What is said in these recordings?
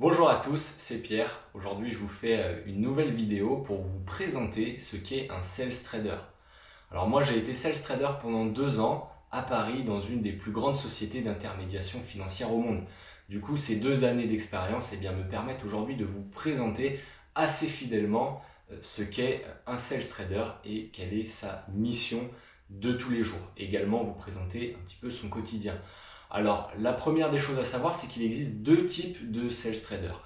Bonjour à tous, c'est Pierre. Aujourd'hui, je vous fais une nouvelle vidéo pour vous présenter ce qu'est un sales trader. Alors moi, j'ai été sales trader pendant 2 ans à Paris dans une des plus grandes sociétés d'intermédiation financière au monde. Du coup, ces 2 années d'expérience me permettent aujourd'hui de vous présenter assez fidèlement ce qu'est un sales trader et quelle est sa mission de tous les jours. Également, vous présenter un petit peu son quotidien. Alors, la première des choses à savoir, c'est qu'il existe 2 types de sales traders.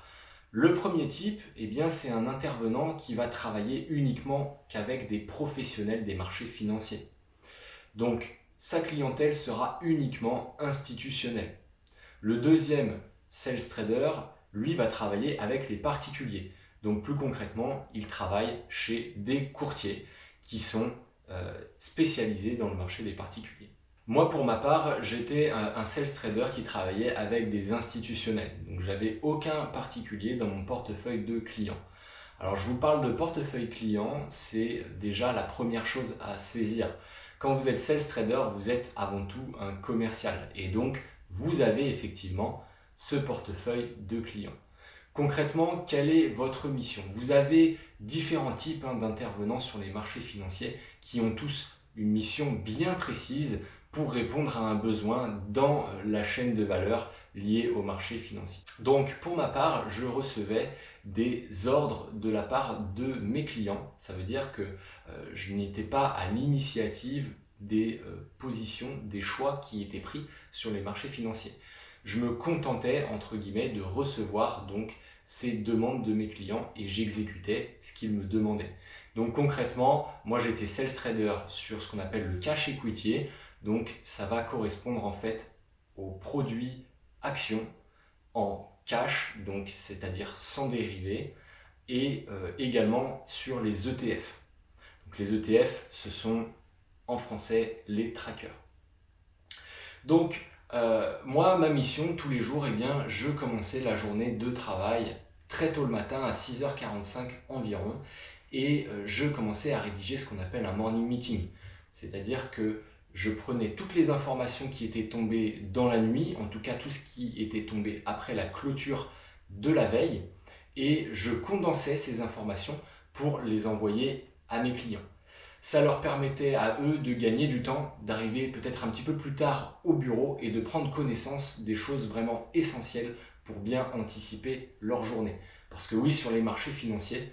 Le premier type, c'est un intervenant qui va travailler uniquement qu'avec des professionnels des marchés financiers. Donc, sa clientèle sera uniquement institutionnelle. Le deuxième sales trader, lui, va travailler avec les particuliers. Donc, plus concrètement, il travaille chez des courtiers qui sont spécialisés dans le marché des particuliers. Moi, pour ma part, j'étais un sales trader qui travaillait avec des institutionnels. Donc, j'avais aucun particulier dans mon portefeuille de clients. Alors, je vous parle de portefeuille client, c'est déjà la première chose à saisir. Quand vous êtes sales trader, vous êtes avant tout un commercial. Et donc, vous avez effectivement ce portefeuille de clients. Concrètement, quelle est votre mission? Vous avez différents types d'intervenants sur les marchés financiers qui ont tous une mission bien précise pour répondre à un besoin dans la chaîne de valeur liée au marché financier. Donc pour ma part, je recevais des ordres de la part de mes clients. Ça veut dire que je n'étais pas à l'initiative des positions, des choix qui étaient pris sur les marchés financiers. Je me contentais, entre guillemets, de recevoir donc ces demandes de mes clients et j'exécutais ce qu'ils me demandaient. Donc concrètement, moi j'étais sales trader sur ce qu'on appelle le cash equity. Donc ça va correspondre en fait aux produits actions en cash, donc c'est-à-dire sans dérivés, et également sur les ETF. Donc les ETF, ce sont en français les trackers. Donc moi, ma mission tous les jours, je commençais la journée de travail très tôt le matin à 6h45 environ et je commençais à rédiger ce qu'on appelle un morning meeting. C'est-à-dire que je prenais toutes les informations qui étaient tombées dans la nuit, en tout cas tout ce qui était tombé après la clôture de la veille, et je condensais ces informations pour les envoyer à mes clients. Ça leur permettait à eux de gagner du temps, d'arriver peut-être un petit peu plus tard au bureau et de prendre connaissance des choses vraiment essentielles pour bien anticiper leur journée. Parce que oui, sur les marchés financiers,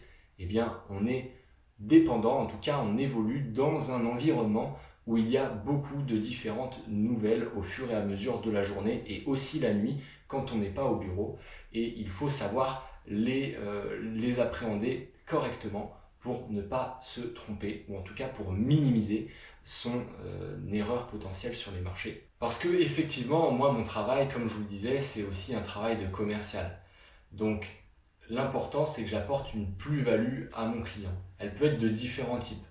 on est dépendant, en tout cas on évolue dans un environnement où il y a beaucoup de différentes nouvelles au fur et à mesure de la journée et aussi la nuit quand on n'est pas au bureau. Et il faut savoir les appréhender correctement pour ne pas se tromper, ou en tout cas pour minimiser son erreur potentielle sur les marchés. Parce que effectivement, moi, mon travail, comme je vous le disais, c'est aussi un travail de commercial. Donc, l'important, c'est que j'apporte une plus-value à mon client. Elle peut être de différents types.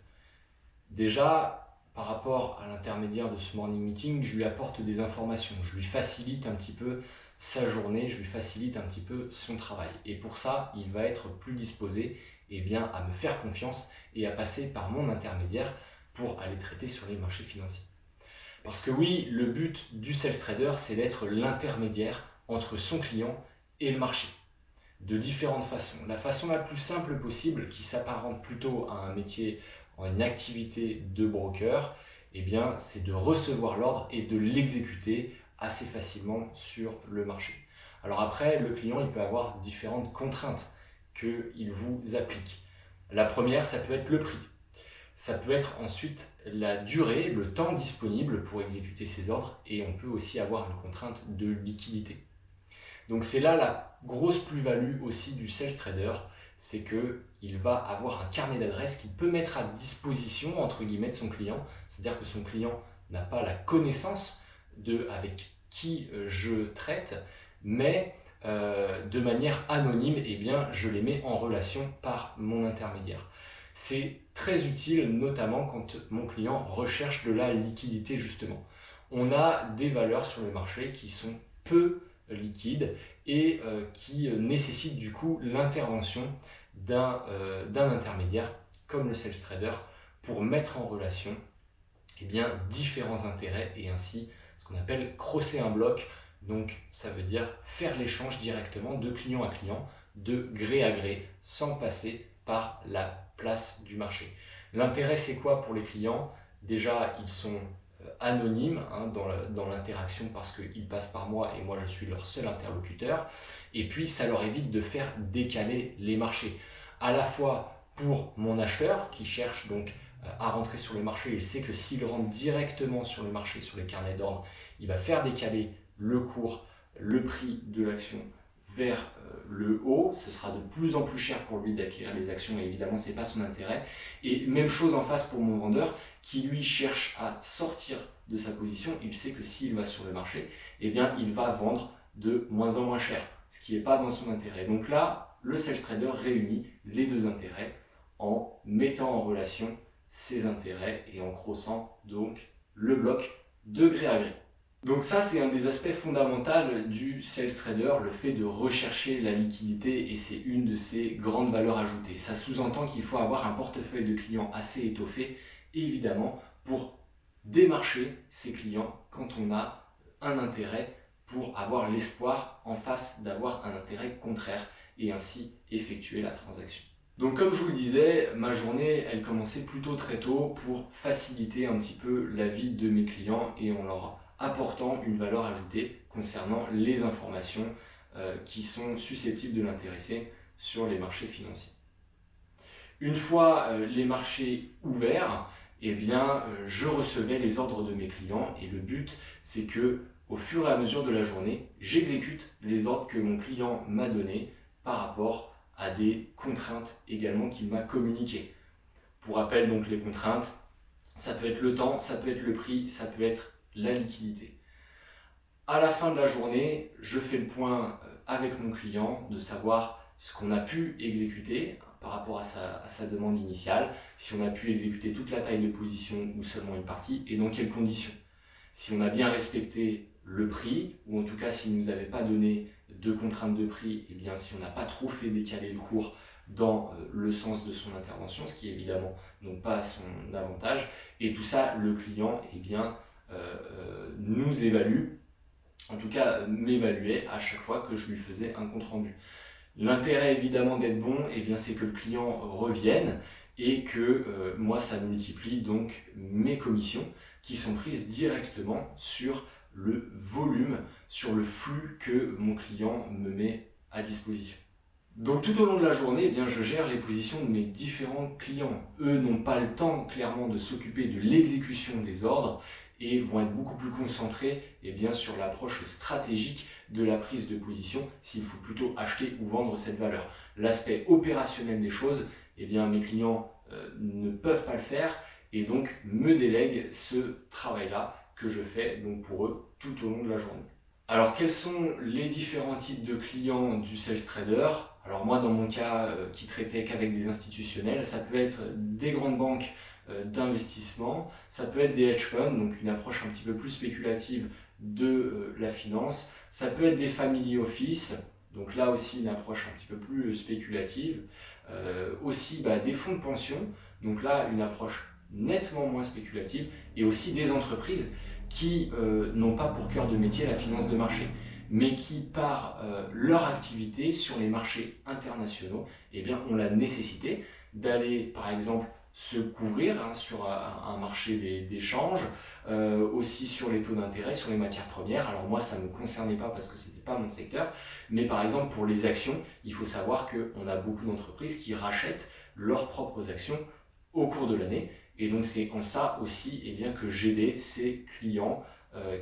Déjà, par rapport à l'intermédiaire de ce morning meeting, je lui apporte des informations, je lui facilite un petit peu sa journée, je lui facilite un petit peu son travail. Et pour ça, il va être plus disposé à me faire confiance et à passer par mon intermédiaire pour aller traiter sur les marchés financiers. Parce que oui, le but du sales trader, c'est d'être l'intermédiaire entre son client et le marché, de différentes façons. La façon la plus simple possible, qui s'apparente plutôt à un métier, à une activité de broker, c'est de recevoir l'ordre et de l'exécuter assez facilement sur le marché. Alors après, le client, il peut avoir différentes contraintes qu'il vous applique. La première, ça peut être le prix. Ça peut être ensuite la durée, le temps disponible pour exécuter ces ordres, et on peut aussi avoir une contrainte de liquidité. Donc c'est là la grosse plus-value aussi du sales trader, c'est qu'il va avoir un carnet d'adresses qu'il peut mettre à disposition entre guillemets de son client, c'est-à-dire que son client n'a pas la connaissance de avec qui je traite, mais de manière anonyme, je les mets en relation par mon intermédiaire. C'est très utile, notamment quand mon client recherche de la liquidité justement. On a des valeurs sur le marché qui sont peu liquides et qui nécessitent du coup l'intervention d'un intermédiaire comme le sales trader pour mettre en relation différents intérêts et ainsi ce qu'on appelle crosser un bloc Donc ça veut dire faire l'échange directement de client à client, de gré à gré, sans passer par la place du marché. L'intérêt, c'est quoi pour les clients? Déjà, ils sont anonymes dans l'interaction parce qu'ils passent par moi et moi je suis leur seul interlocuteur. Et puis ça leur évite de faire décaler les marchés. À la fois pour mon acheteur qui cherche donc à rentrer sur le marché, il sait que s'il rentre directement sur le marché, sur les carnets d'ordre, il va faire décaler le cours, le prix de l'action vers le haut. Ce sera de plus en plus cher pour lui d'acquérir les actions et évidemment ce n'est pas son intérêt. Et même chose en face pour mon vendeur qui lui cherche à sortir de sa position. Il sait que s'il va sur le marché, eh bien, il va vendre de moins en moins cher, ce qui n'est pas dans son intérêt. Donc là, le sales trader réunit les deux intérêts en mettant en relation ses intérêts et en crossant donc le bloc de gré à gré. Donc ça, c'est un des aspects fondamentaux du sales trader, le fait de rechercher la liquidité et c'est une de ses grandes valeurs ajoutées. Ça sous-entend qu'il faut avoir un portefeuille de clients assez étoffé, évidemment, pour démarcher ses clients quand on a un intérêt pour avoir l'espoir en face d'avoir un intérêt contraire et ainsi effectuer la transaction. Donc comme je vous le disais, ma journée, elle commençait plutôt très tôt pour faciliter un petit peu la vie de mes clients et en leur apportant une valeur ajoutée concernant les informations qui sont susceptibles de l'intéresser sur les marchés financiers. Une fois les marchés ouverts, eh bien, je recevais les ordres de mes clients et le but, c'est que au fur et à mesure de la journée, j'exécute les ordres que mon client m'a donnés par rapport à des contraintes également qu'il m'a communiquées. Pour rappel, donc les contraintes, ça peut être le temps, ça peut être le prix, ça peut être la liquidité. À la fin de la journée, je fais le point avec mon client de savoir ce qu'on a pu exécuter par rapport à sa demande initiale, si on a pu exécuter toute la taille de position ou seulement une partie et dans quelles conditions. Si on a bien respecté le prix, ou en tout cas s'il ne nous avait pas donné de contrainte de prix, et bien si on n'a pas trop fait décaler le cours dans le sens de son intervention, ce qui est évidemment donc pas à son avantage, et tout ça, le client nous évalue, en tout cas m'évaluait à chaque fois que je lui faisais un compte rendu. L'intérêt évidemment d'être bon, eh bien, c'est que le client revienne et que moi ça multiplie donc mes commissions qui sont prises directement sur le volume, sur le flux que mon client me met à disposition. Donc tout au long de la journée, eh bien, je gère les positions de mes différents clients. Eux n'ont pas le temps clairement de s'occuper de l'exécution des ordres et vont être beaucoup plus concentrés sur l'approche stratégique de la prise de position, s'il faut plutôt acheter ou vendre cette valeur. L'aspect opérationnel des choses, eh bien, mes clients ne peuvent pas le faire et donc me délèguent ce travail-là que je fais donc pour eux tout au long de la journée. Alors quels sont les différents types de clients du sales trader? Alors moi dans mon cas qui traitait qu'avec des institutionnels, ça peut être des grandes banques d'investissement, ça peut être des hedge funds, donc une approche un petit peu plus spéculative de la finance, ça peut être des family office, donc là aussi une approche un petit peu plus spéculative, aussi des fonds de pension, donc là une approche nettement moins spéculative, et aussi des entreprises qui n'ont pas pour cœur de métier la finance de marché, mais qui par leur activité sur les marchés internationaux ont la nécessité d'aller par exemple se couvrir sur un marché d'échange, aussi sur les taux d'intérêt, sur les matières premières. Alors moi ça ne me concernait pas parce que ce n'était pas mon secteur, mais par exemple pour les actions, il faut savoir qu'on a beaucoup d'entreprises qui rachètent leurs propres actions au cours de l'année. Et donc c'est en ça aussi que j'aidais ces clients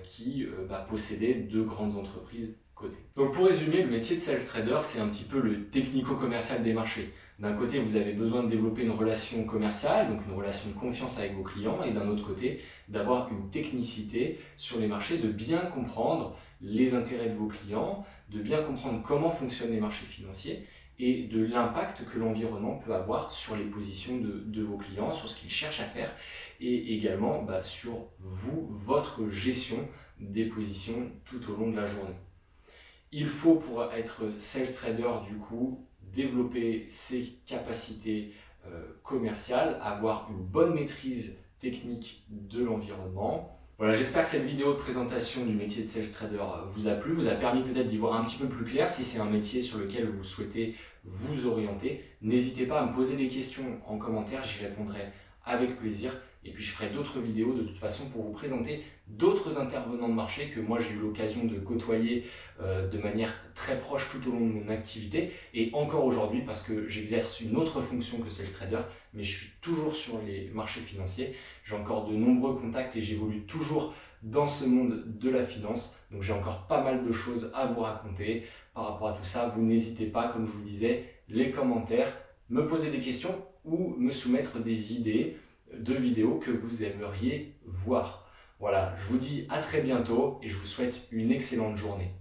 qui possédaient de grandes entreprises cotées. Donc pour résumer, le métier de sales trader, c'est un petit peu le technico-commercial des marchés. D'un côté, vous avez besoin de développer une relation commerciale, donc une relation de confiance avec vos clients, et d'un autre côté, d'avoir une technicité sur les marchés, de bien comprendre les intérêts de vos clients, de bien comprendre comment fonctionnent les marchés financiers, et de l'impact que l'environnement peut avoir sur les positions de vos clients, sur ce qu'ils cherchent à faire, et également sur vous, votre gestion des positions tout au long de la journée. Il faut, pour être sales trader, du coup, développer ses capacités commerciales, avoir une bonne maîtrise technique de l'environnement, Voilà, j'espère que cette vidéo de présentation du métier de sales trader vous a plu, vous a permis peut-être d'y voir un petit peu plus clair. Si c'est un métier sur lequel vous souhaitez vous orienter, n'hésitez pas à me poser des questions en commentaire, j'y répondrai avec plaisir. Et puis je ferai d'autres vidéos de toute façon pour vous présenter d'autres intervenants de marché que moi j'ai eu l'occasion de côtoyer de manière très proche tout au long de mon activité et encore aujourd'hui parce que j'exerce une autre fonction que sales trader, mais je suis toujours sur les marchés financiers. J'ai encore de nombreux contacts et j'évolue toujours dans ce monde de la finance. Donc j'ai encore pas mal de choses à vous raconter par rapport à tout ça. Vous n'hésitez pas, comme je vous le disais, les commentaires, me poser des questions ou me soumettre des idées de vidéos que vous aimeriez voir. Voilà, je vous dis à très bientôt et je vous souhaite une excellente journée.